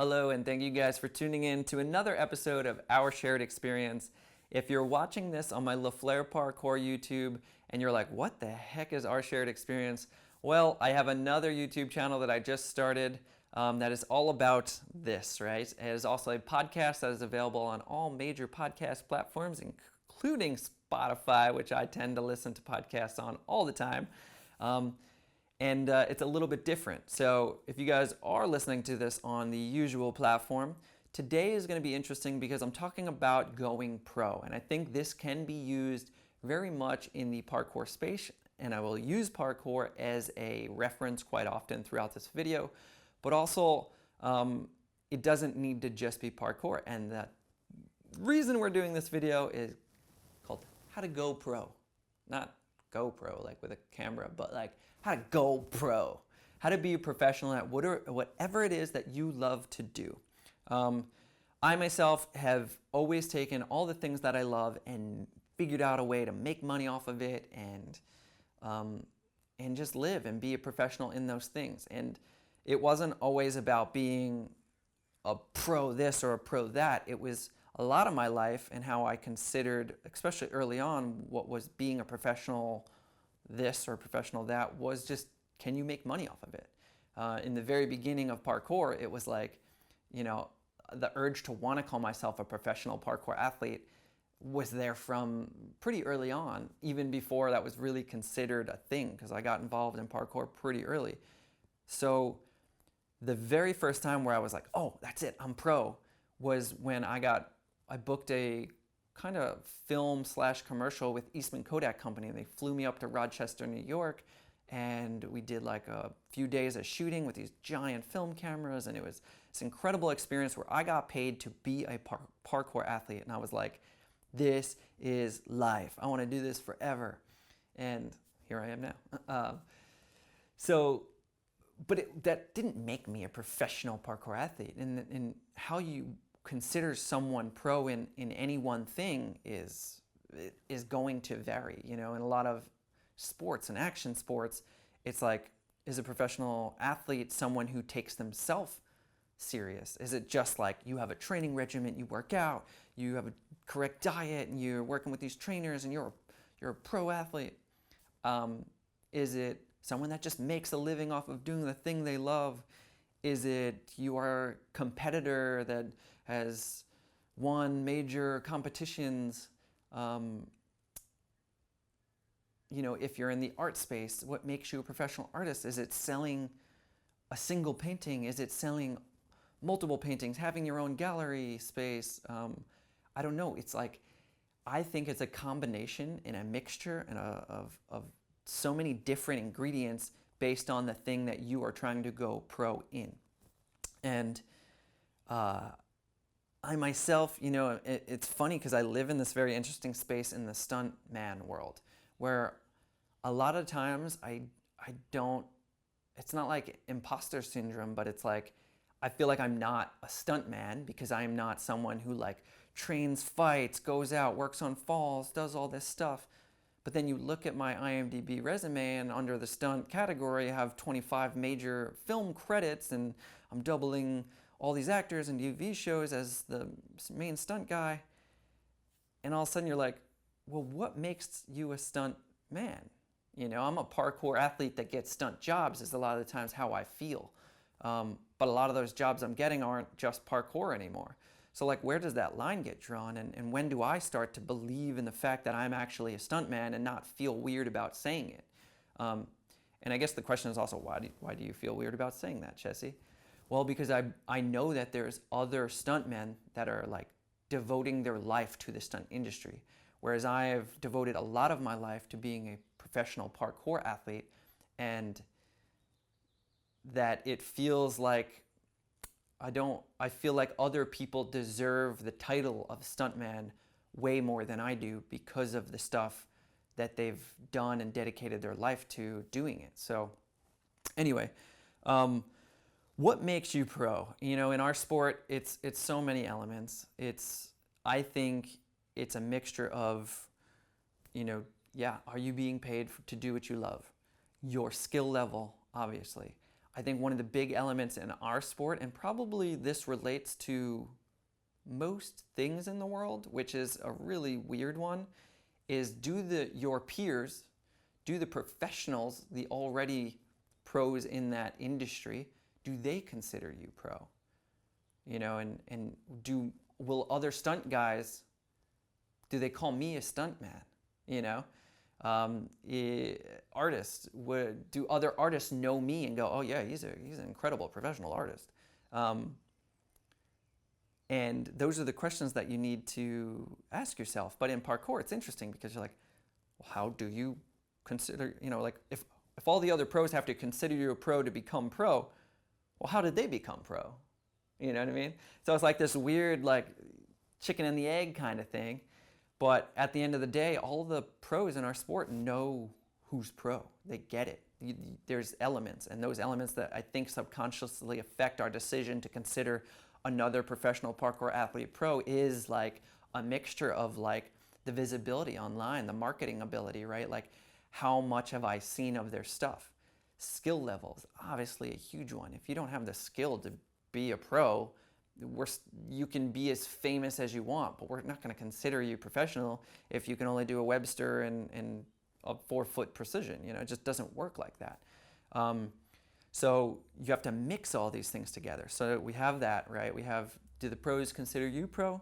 Hello, and thank you guys for tuning in to another episode of Our Shared Experience. If you're watching this on my LaFleur Parkour YouTube and you're like, what the heck is Our Shared Experience? Well, I have another YouTube channel that I just started that is all about this, right? It is also a podcast that is available on all major podcast platforms, including Spotify, which I tend to listen to podcasts on all the time. And it's a little bit different. So if you guys are listening to this on the usual platform, today is going to be interesting because I'm talking about going pro. And I think this can be used very much in the parkour space. And I will use parkour as a reference quite often throughout this video. But also, it doesn't need to just be parkour. And the reason we're doing this video is called How to Go Pro. Not GoPro, like with a camera, but like how to go pro, how to be a professional at whatever it is that you love to do. I myself have always taken all the things that I love and figured out a way to make money off of it and just live and be a professional in those things. And it wasn't always about being a pro this or a pro that. It was a lot of my life and how I considered, especially early on, what was being a professional this or professional that was just, can you make money off of it? In the very beginning of parkour, it was like, you know, the urge to want to call myself a professional parkour athlete was there from pretty early on, even before that was really considered a thing, because I got involved in parkour pretty early. So the very first time where I was like, oh, that's it, I'm pro, was when I booked a kind of film/commercial with Eastman Kodak Company. And they flew me up to Rochester, New York, and we did like a few days of shooting with these giant film cameras, and it was this incredible experience where I got paid to be a parkour athlete. And I was like, this is life. I want to do this forever. And here I am now. That didn't make me a professional parkour athlete. And how you consider someone pro in any one thing is going to vary. You know, in a lot of sports and action sports, it's like, is a professional athlete someone who takes themselves serious? Is it just like you have a training regimen, you work out, you have a correct diet, and you're working with these trainers, and you're a pro athlete? Is it someone that just makes a living off of doing the thing they love? Is it you are a competitor that has won major competitions? You know, if you're in the art space, what makes you a professional artist? Is it selling a single painting? Is it selling multiple paintings, having your own gallery space? I don't know. It's like, I think it's a combination and a mixture and of so many different ingredients based on the thing that you are trying to go pro in. And I myself, you know, it's funny because I live in this very interesting space in the stunt man world, where a lot of times I don't, it's not like imposter syndrome, but it's like, I feel like I'm not a stunt man because I'm not someone who like trains fights, goes out, works on falls, does all this stuff. But then you look at my IMDb resume, and under the stunt category, I have 25 major film credits, and I'm doubling all these actors in TV shows as the main stunt guy. And all of a sudden you're like, well, what makes you a stunt man? You know, I'm a parkour athlete that gets stunt jobs is a lot of the times how I feel. But a lot of those jobs I'm getting aren't just parkour anymore. So like, where does that line get drawn? And when do I start to believe in the fact that I'm actually a stuntman and not feel weird about saying it? And I guess the question is also, why do you feel weird about saying that, Chessie? Well, because I know that there's other stuntmen that are like devoting their life to the stunt industry, whereas I have devoted a lot of my life to being a professional parkour athlete, and that it feels like I feel like other people deserve the title of stuntman way more than I do because of the stuff that they've done and dedicated their life to doing it. So anyway, what makes you pro? You know, in our sport, it's so many elements. I think it's a mixture of, you know, yeah, are you being paid to do what you love? Your skill level, obviously. I think one of the big elements in our sport, and probably this relates to most things in the world, which is a really weird one, is your peers, do the professionals, the already pros in that industry, do they consider you pro? You know, and will other stunt guys, do they call me a stunt man? You know, artists, do other artists know me and go, oh yeah, he's an incredible professional artist? And those are the questions that you need to ask yourself. But in parkour, it's interesting because you're like, well, how do you consider, you know, like if all the other pros have to consider you a pro to become pro, well, how did they become pro? You know what I mean? So it's like this weird, like chicken and the egg kind of thing. But at the end of the day, all the pros in our sport know who's pro. They get it. There's elements, and those elements that I think subconsciously affect our decision to consider another professional parkour athlete pro is like a mixture of like the visibility online, the marketing ability, right? Like how much have I seen of their stuff? Skill levels, obviously a huge one. If you don't have the skill to be a pro, you can be as famous as you want, but we're not going to consider you professional if you can only do a Webster and a 4-foot precision. You know, it just doesn't work like that. So you have to mix all these things together. So we have that, right? We have, do the pros consider you pro?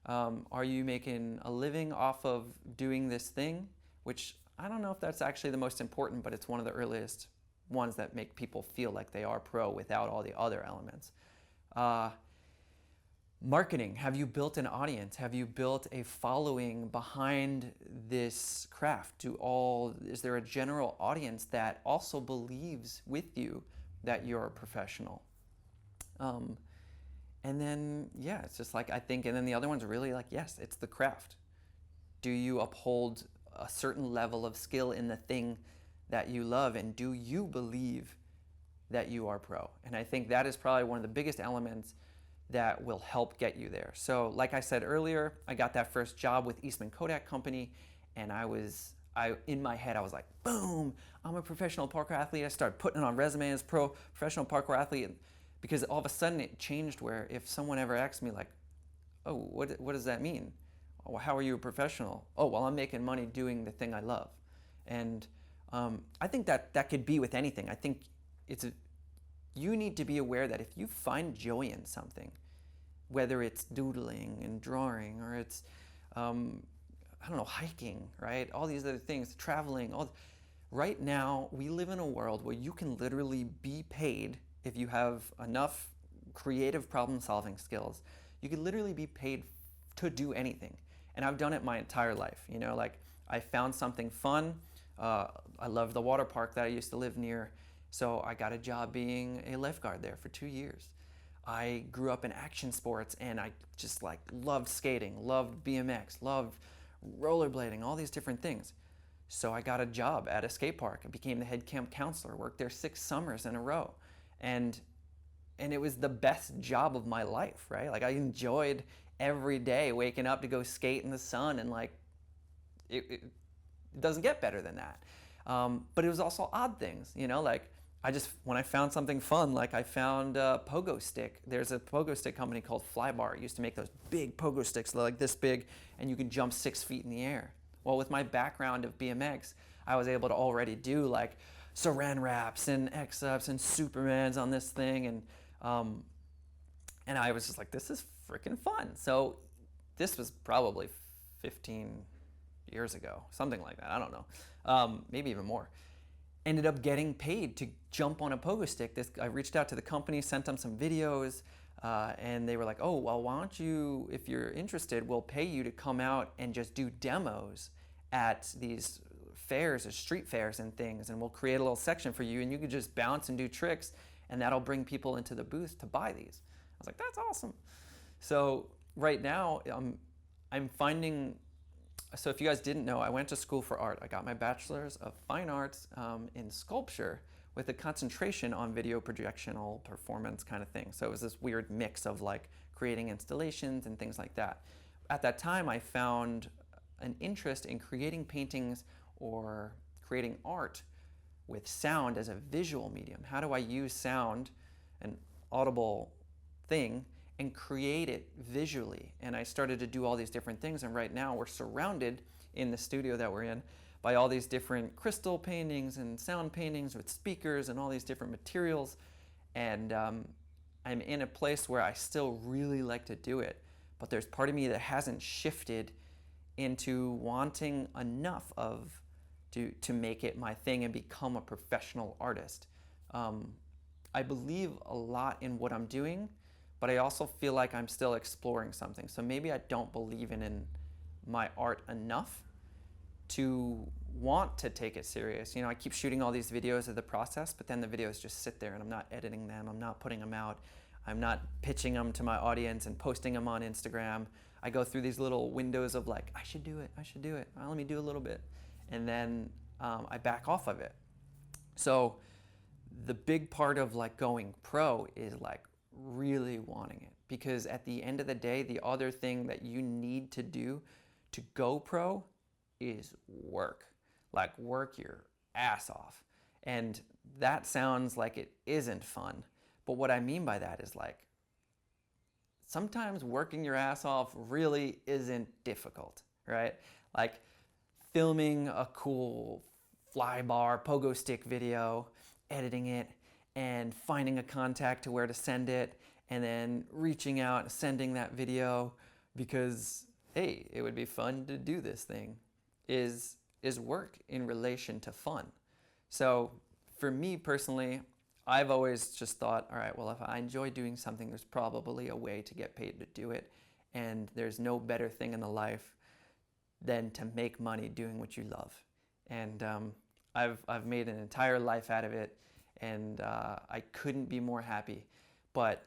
Are you making a living off of doing this thing? Which I don't know if that's actually the most important, but it's one of the earliest ones that make people feel like they are pro without all the other elements. Marketing, have you built an audience? Have you built a following behind this craft? Is there a general audience that also believes with you that you're a professional? And then, yeah, it's just like, I think, and then the other one's really like, yes, it's the craft. Do you uphold a certain level of skill in the thing that you love, and do you believe that you are pro? And I think that is probably one of the biggest elements that will help get you there. So like I said earlier, I got that first job with Eastman Kodak Company, and in my head I was like, boom, I'm a professional parkour athlete. I started putting it on resume as professional parkour athlete, because all of a sudden it changed where if someone ever asked me like, oh, what does that mean? Oh, how are you a professional? Oh, well, I'm making money doing the thing I love. And I think that could be with anything. I think you need to be aware that if you find joy in something, whether it's doodling and drawing, or it's, I don't know, hiking, right? All these other things, traveling. Right now, we live in a world where you can literally be paid if you have enough creative problem-solving skills. You can literally be paid to do anything. And I've done it my entire life. You know, like I found something fun. I love the water park that I used to live near. So I got a job being a lifeguard there for 2 years. I grew up in action sports, and I just like loved skating, loved BMX, loved rollerblading, all these different things. So I got a job at a skate park and became the head camp counselor, worked there 6 summers in a row. And it was the best job of my life, right? Like I enjoyed every day waking up to go skate in the sun, and like it doesn't get better than that. But it was also odd things, you know, like when I found something fun, like I found a pogo stick. There's a pogo stick company called Flybar. It used to make those big pogo sticks like this big, and you could jump 6 feet in the air. Well, with my background of BMX, I was able to already do like saran wraps and X-ups and Supermans on this thing, and I was just like, this is freaking fun. So this was probably 15 years ago, something like that. I don't know, maybe even more. Ended up getting paid to jump on a pogo stick. I reached out to the company, sent them some videos, and they were like, oh, well, why don't you, if you're interested, we'll pay you to come out and just do demos at these fairs or street fairs and things, and we'll create a little section for you, and you could just bounce and do tricks, and that'll bring people into the booth to buy these. I was like, that's awesome. So right now, I'm finding, so if you guys didn't know, I went to school for art. I got my bachelor's of fine arts in sculpture with a concentration on video projectional performance kind of thing. So it was this weird mix of like creating installations and things like that. At that time, I found an interest in creating paintings or creating art with sound as a visual medium. How do I use sound, an audible thing, and create it visually? And I started to do all these different things, and right now we're surrounded in the studio that we're in by all these different crystal paintings and sound paintings with speakers and all these different materials. And I'm in a place where I still really like to do it, but there's part of me that hasn't shifted into wanting enough of to make it my thing and become a professional artist. I believe a lot in what I'm doing, but I also feel like I'm still exploring something. So maybe I don't believe in my art enough to want to take it serious. You know, I keep shooting all these videos of the process, but then the videos just sit there and I'm not editing them, I'm not putting them out, I'm not pitching them to my audience and posting them on Instagram. I go through these little windows of like, I should do it, well, let me do a little bit. And then I back off of it. So the big part of like going pro is like really wanting it, because at the end of the day, the other thing that you need to do to go pro is work. Like work your ass off. And that sounds like it isn't fun. But what I mean by that is like, sometimes working your ass off really isn't difficult, right? Like filming a cool fly bar, pogo stick video, editing it, and finding a contact to where to send it, and then reaching out and sending that video because, hey, it would be fun to do this thing, is work in relation to fun. So for me personally, I've always just thought, all right, well, if I enjoy doing something, there's probably a way to get paid to do it. And there's no better thing in the life than to make money doing what you love. And I've made an entire life out of it, and I couldn't be more happy. But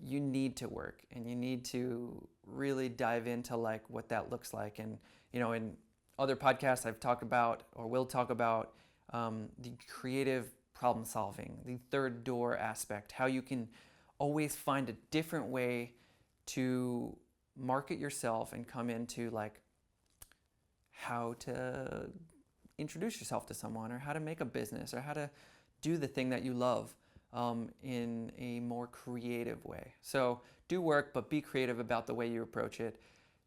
you need to work, and you need to really dive into like what that looks like. And you know, in other podcasts I've talked about, or will talk about, the creative problem solving, the third door aspect, how you can always find a different way to market yourself and come into like how to introduce yourself to someone, or how to make a business, or how to do the thing that you love in a more creative way. So do work, but be creative about the way you approach it.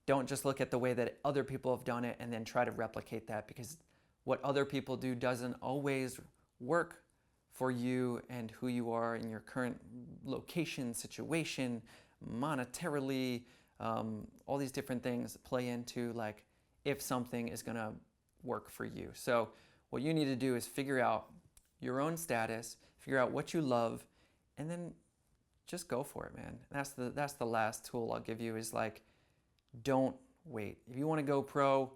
Don't just look at the way that other people have done it and then try to replicate that, because what other people do doesn't always work for you and who you are in your current location, situation, monetarily, all these different things play into like if something is gonna work for you. So what you need to do is figure out your own status, figure out what you love, and then just go for it, man. That's the last tool I'll give you, is like, don't wait. If you want to go pro,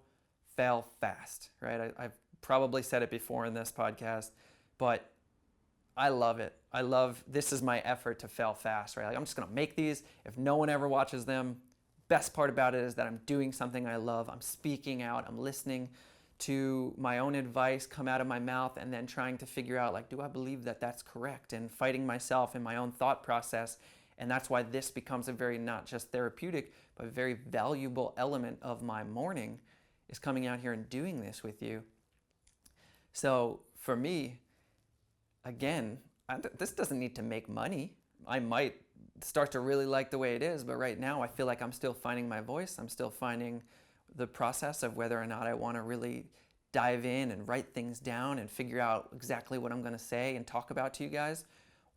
fail fast, right? I've probably said it before in this podcast, but I love it. This is my effort to fail fast, right? Like, I'm just gonna make these. If no one ever watches them, best part about it is that I'm doing something I love. I'm speaking out, I'm listening to my own advice come out of my mouth, and then trying to figure out like, do I believe that that's correct, and fighting myself in my own thought process. And that's why this becomes a very, not just therapeutic, but a very valuable element of my morning, is coming out here and doing this with you. So for me, again, this doesn't need to make money. I might start to really like the way it is, but right now I feel like I'm still finding my voice. I'm still finding the process of whether or not I want to really dive in and write things down and figure out exactly what I'm going to say and talk about to you guys,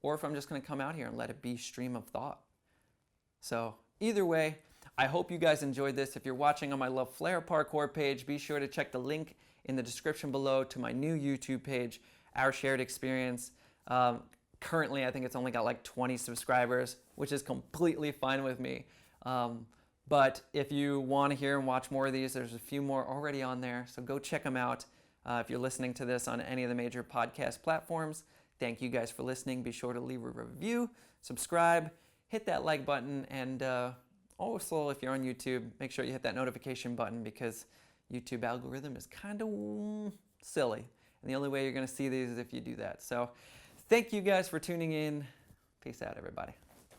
or if I'm just going to come out here and let it be stream of thought. So either way, I hope you guys enjoyed this. If you're watching on my Love Flair Parkour page, be sure to check the link in the description below to my new YouTube page, Our Shared Experience. Currently, I think it's only got like 20 subscribers, which is completely fine with me. But if you want to hear and watch more of these, there's a few more already on there, so go check them out. If you're listening to this on any of the major podcast platforms, thank you guys for listening. Be sure to leave a review, subscribe, hit that like button, and also if you're on YouTube, make sure you hit that notification button, because YouTube algorithm is kind of silly. And the only way you're going to see these is if you do that. So thank you guys for tuning in. Peace out, everybody.